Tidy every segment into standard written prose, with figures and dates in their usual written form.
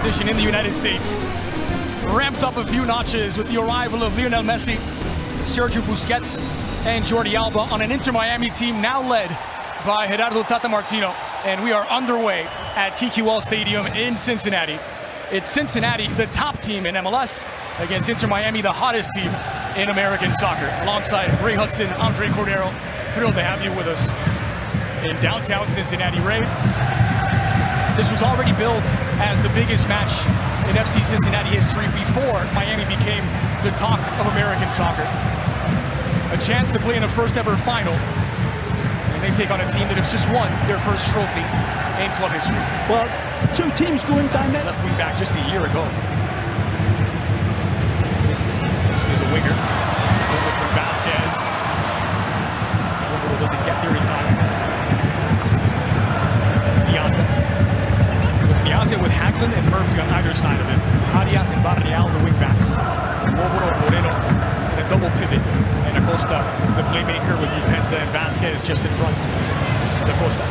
competition in the United States ramped up a few notches with the arrival of Lionel Messi, Sergio Busquets, and Jordi Alba on an Inter Miami team now led by Gerardo Tata Martino. And we are underway at TQL Stadium in Cincinnati. It's Cincinnati, the top team in MLS, against Inter Miami, the hottest team in American soccer. Alongside Ray Hudson, Andre Cordero, thrilled to have you with us in downtown Cincinnati. Ray, this was already billed as the biggest match in FC Cincinnati history before Miami became the talk of American soccer. A chance to play in a first ever final, and they take on a team that has just won their first trophy in club history. Well, two teams going down there. Left wing back just a year ago. This is a winger. Over from Vasquez. Overall doesn't get there in time. Miazga with Haglund and Murphy on either side of him. Arias and Barreal, the wingbacks. Moreno in a double pivot. And Acosta, the playmaker, with Bupenza and Vasquez just in front. Acosta.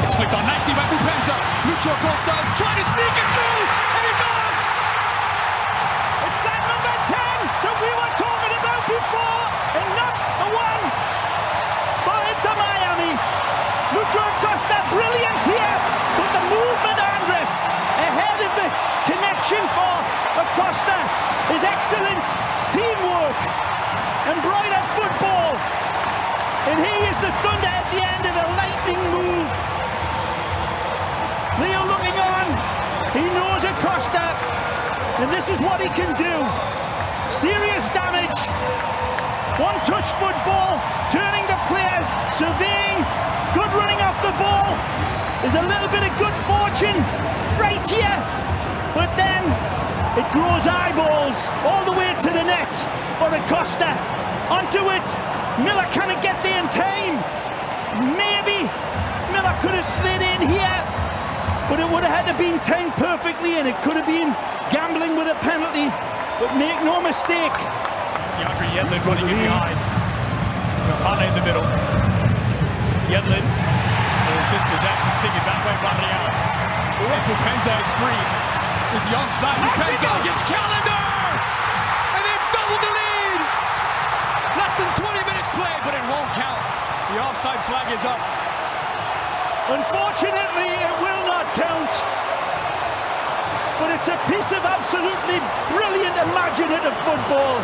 It's flicked on nicely by Bupenza. Lucho Acosta trying to sneak it through, and he does! It's that number 10 that we were talking about before, and not the one for Inter Miami. Lucho Acosta, brilliant here, but the movement, Andres, ahead of the connection for Acosta is excellent teamwork and brilliant football. And he is the thunder at the end of a lightning move. Leo looking on, he knows Acosta, and this is what he can do. Serious damage, one-touch football, turning the players, surveying, good running off the ball. There's a little bit of good fortune right here, but then it grows eyeballs all the way to the net for Acosta. Onto it, Miller can't get there in time. Maybe Miller could have slid in here, but it would have had to been timed perfectly, and it could have been gambling with a penalty. But make no mistake, DeAndre Yedlin running in behind. Campana in the middle. Yedlin is dispossessed. It's taken back by Barreal. Bupenza is free. Is he onside? Bupenza gets Calendar! And they've doubled the lead! Less than 20 minutes played, but it won't count. The offside flag is up. Unfortunately, it will not count. But it's a piece of absolutely brilliant, imaginative football.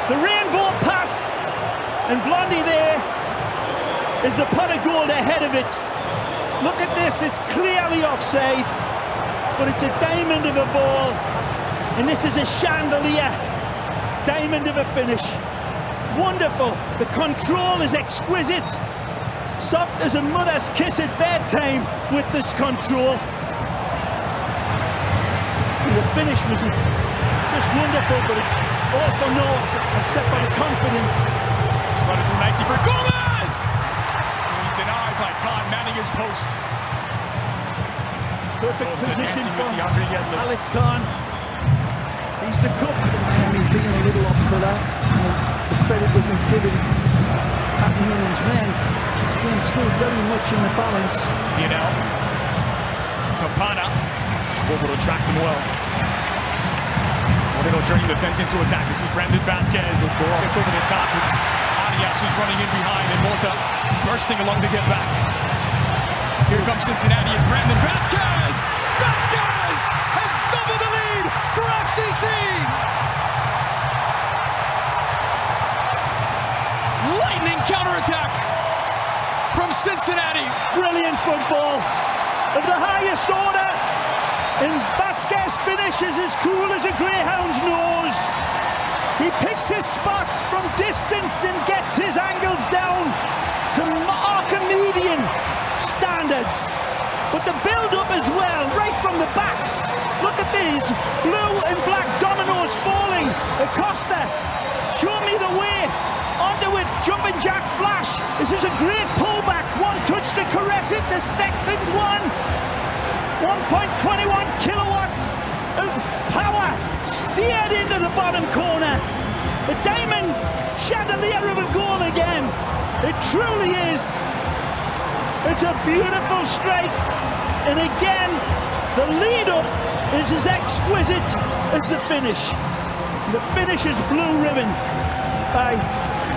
The rainbow pass, and Blondie there is the pot of gold ahead of it. Look at this, it's clearly offside, but it's a diamond of a ball, and this is a chandelier, diamond of a finish. Wonderful, the control is exquisite, soft as a mother's kiss at bedtime with this control. And the finish was just wonderful, but all for naught, except for the confidence. Slotted through nicely for Gomez! He's denied by Khan, manning his post. Perfect position for DeAndre Yedlin. Alec Khan. He's the cook. Miami being a little off colour, and the credit that we've given Pat Noonan's men, this game's still very much in the balance. Lionel. Campana. Bobo to track them well. Moreno journeying the fence into attack. This is Brandon Vasquez. Flipped over the top. It's Arias who's running in behind, and Mota bursting along to get back. Here comes Cincinnati. It's Brandon Vasquez! Vasquez has doubled the lead for FCC! Lightning counterattack from Cincinnati. Brilliant football of the highest order. And Vasquez finishes as cool as a greyhound's nose. He picks his spots from distance and gets his angles down to Archimedean standards. But the build-up as well, right from the back. Look at these blue and black dominoes falling. Acosta, show me the way. Onto it, jumping jack flash. This is a great pullback. One touch to caress it. The second one. 1.21 kilowatts of power steered into the bottom corner. The diamond chandelier of a goal again. It truly is. It's a beautiful strike. And again, The lead-up is as exquisite as the finish. The finish is blue ribbon by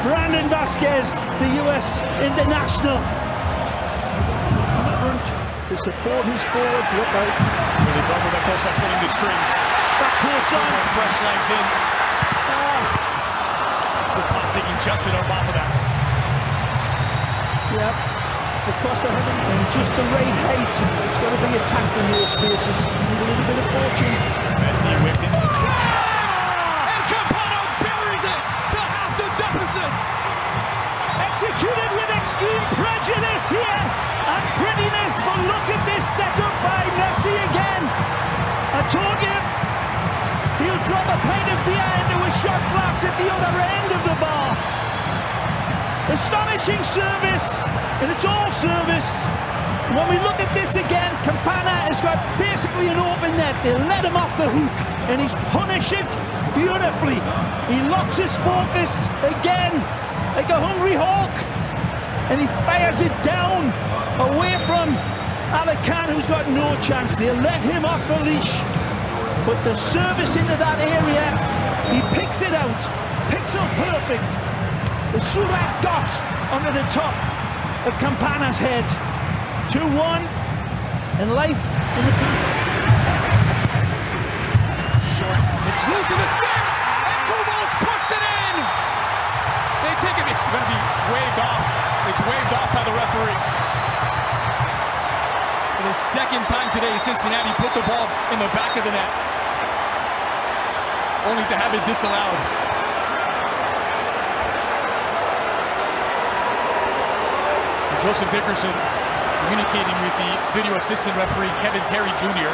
Brandon Vasquez, the US international. In the front to support his forwards. Look out. Really covered that close up, pulling the strings. That close on. Fresh legs in. With Tom taking Justin up off of that. Yep. Across the heaven and just the right height. It's got to be attacked in those spaces. Need a little bit of fortune. Messi whipped into the six! And Campana buries it to half the deficit! Executed with extreme prejudice here and prettiness, but look at this setup by Messi again. I told you he'll drop a pint of beer into a shot glass at the other end of the bar. Astonishing service, and it's all service. When we look at this again, Campana has got basically an open net. They let him off the hook, and he's punished it beautifully. He locks his focus again, like a hungry hawk, and he fires it down away from Alacan, who's got no chance. They let him off the leash, but the service into that area, he picks it out, pixel perfect. The Surat dot under the top of Campana's head. 2-1, and life in the short. It's loose in the six, and Kubal's pushed it in. They take it. It's going to be waved off. It's waved off by the referee. For the second time today, Cincinnati put the ball in the back of the net, only to have it disallowed. Joseph Dickerson communicating with the video assistant referee Kevin Terry Jr.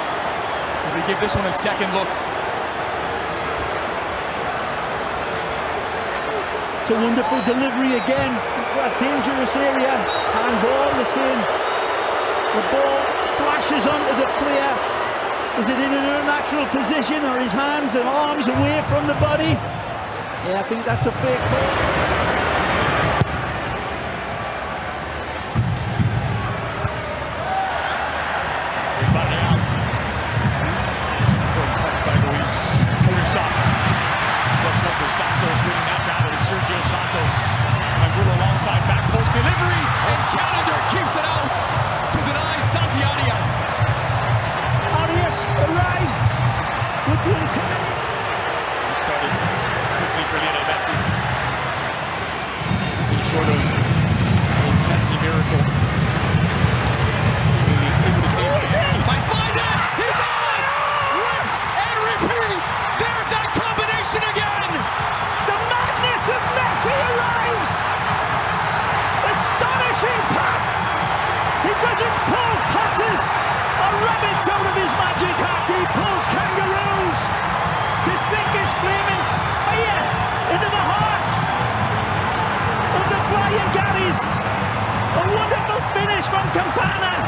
as they give this one a second look. It's a wonderful delivery again. A dangerous area. Handball, the same. The ball flashes onto the player. Is it in an unnatural position, or his hands and arms away from the body? Yeah, I think that's a fair call. Santos winning that battle with Sergio Santos. Angulo alongside back post delivery, and Canada keeps it out to deny Santi Arias. Arias arrives with the intent. Started quickly for Lionel Messi. Nothing short of a Messi miracle. Seemingly able to save it. He might find it! He does! Rinse and repeat! There's that combination again! Of Messi arrives! Astonishing pass! He doesn't pull passes or rabbits out of his magic hat. He pulls kangaroos to sink his flaming spear into the hearts of the flying Garys. A wonderful finish from Campana.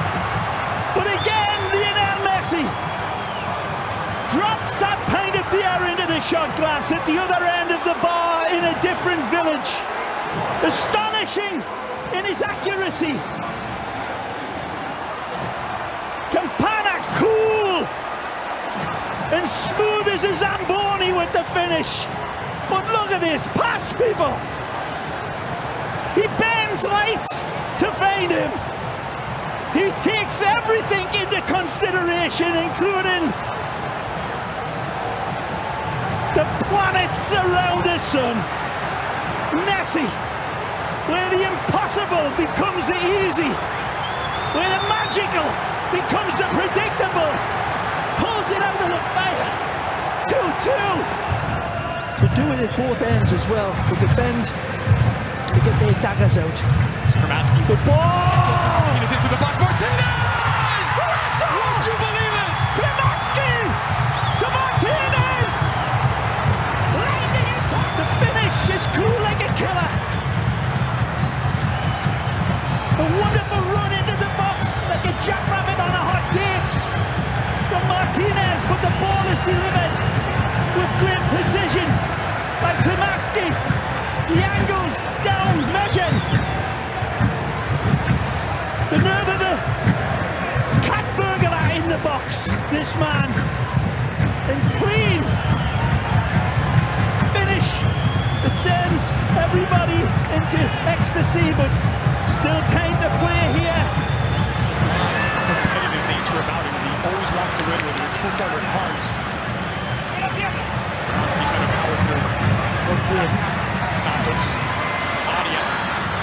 But again, Lionel Messi drops that pint of beer into the shot glass at the other end of the bar in a different village. Astonishing in his accuracy. Campana cool and smooth as a Zamboni with the finish. But look at this pass, people. He bends light to find him. He takes everything into consideration, including the planets around the sun. Messi, where the impossible becomes the easy, where the magical becomes the predictable, pulls it out of the fire. 2-2. To do it at both ends as well, to defend, to get their daggers out. Stramaski. The ball! Martinez into the box. Martinez! Would you believe it? Stramaski to Martinez! The finish is cool like a killer. A wonderful run into the box like a jackrabbit on a hot date from Martinez, but the ball is delivered with great precision by Klimaski. The angles down measured. The nerve of the cat burglar in the box. this man. And clean finish that sends everybody into ecstasy, but still time to play here. Competitive nature about him. He always wants to win, whether it's football or cards. He's trying to power through. Look good. Santos. Arias.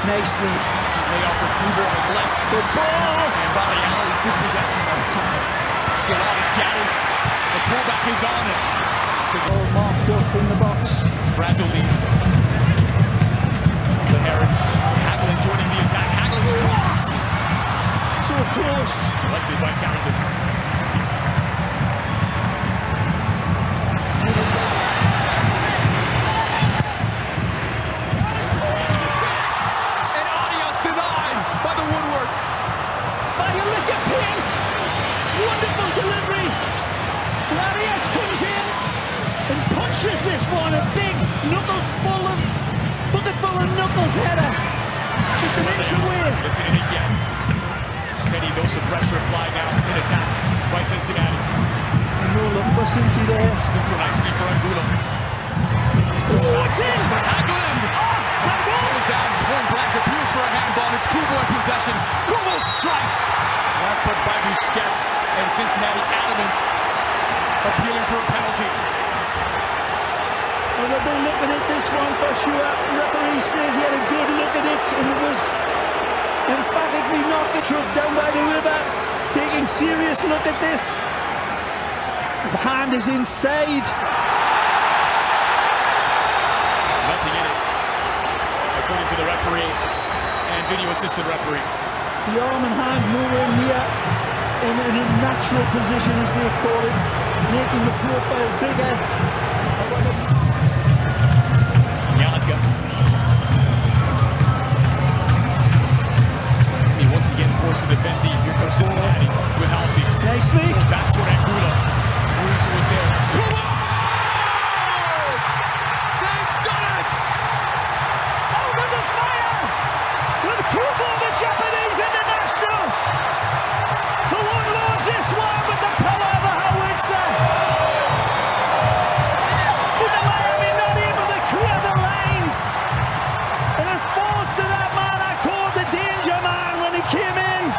Nicely. Layoff for Kluber on his left. Good ball. And Barrial is dispossessed. Still on, it's Gaddis. The pullback is on it. The ball marked up in the box. Fragile lead. The Herons. Hagelin joining the attack. Hagelin's cross. So close. Collected by Calendar. And Arias denied by the woodwork. By a lick of paint. Wonderful delivery. Arias comes in and punches this one. A big bucket full of knuckles header. Just an inch away. Lifted it again. Steady dose of pressure applied now in attack by Cincinnati. No look for Cincy there. Slipped through nicely for Angulo. Oh, it's in! For Hagelin! Handball! Goes down, point blank, appeals for a handball. It's Kubo in possession. Kubo strikes! Last touch by Busquets, and Cincinnati adamant, appealing for a penalty. Well, they'll be looking at this one for sure. The referee says he had a good look at it, and it was emphatically knocked the truck down by the river. Taking serious look at this. The hand is inside. Nothing in it, according to the referee and video assistant referee. The arm and hand nowhere near in a natural position, as they call it, making the profile bigger. Yalaska. He once again forced to defend deep. Here comes Cincinnati with Halsey. Nicely. Back toward Angulo. Ruiz was there. Kubo! They've done it! Out of the fire! With Kubo, the Japanese international! The one loads this one with the power of a howitzer! Inter Miami not able to clear the lines! And it falls to that man I called the danger man when he came in!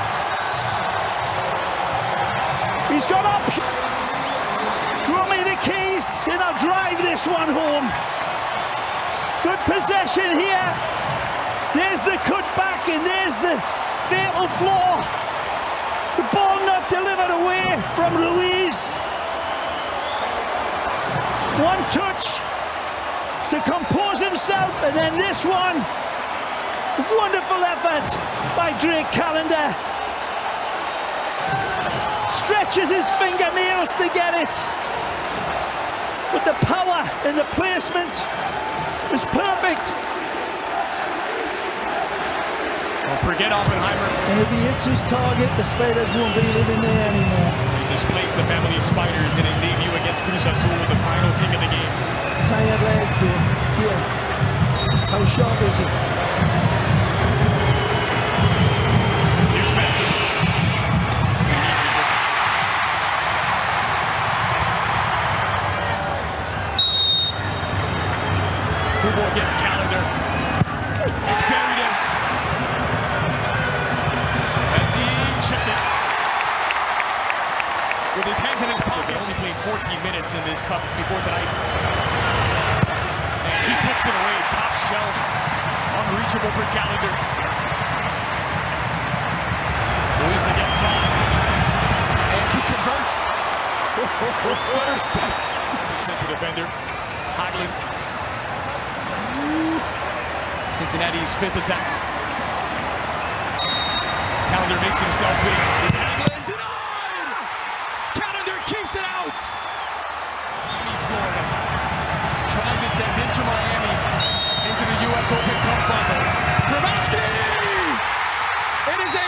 He's got up! Throw me the keys and I'll drive this one home! Good possession here. There's the cut back and there's the fatal flaw. The ball not delivered away from Ruiz. One touch to compose himself, and then this one. Wonderful effort by Drake Callender. Stretches his fingernails to get it. But the power and the placement is perfect. Don't forget Oppenheimer. And if he hits his target, the spiders won't be living there anymore. He displaced a family of spiders in his debut against Cruz Azul with the final kick of the game. Tired legs though. Here. How sharp is he? Here's Messi. Kubo gets Calendar. It's buried in. Messi chips it. With his hands in his pockets. He only played 14 minutes in this cup before tonight. And he puts it away, top shelf. Unreachable for Calendar. Luis against Khan. And he converts. Stutter step. Central defender. Hagelin. Cincinnati's fifth attempt. Calendar makes himself big. It's Hagelin denied! Calendar keeps it out! Florida trying to send Inter Miami into the U.S. Open Cup final. Grabowski! It is a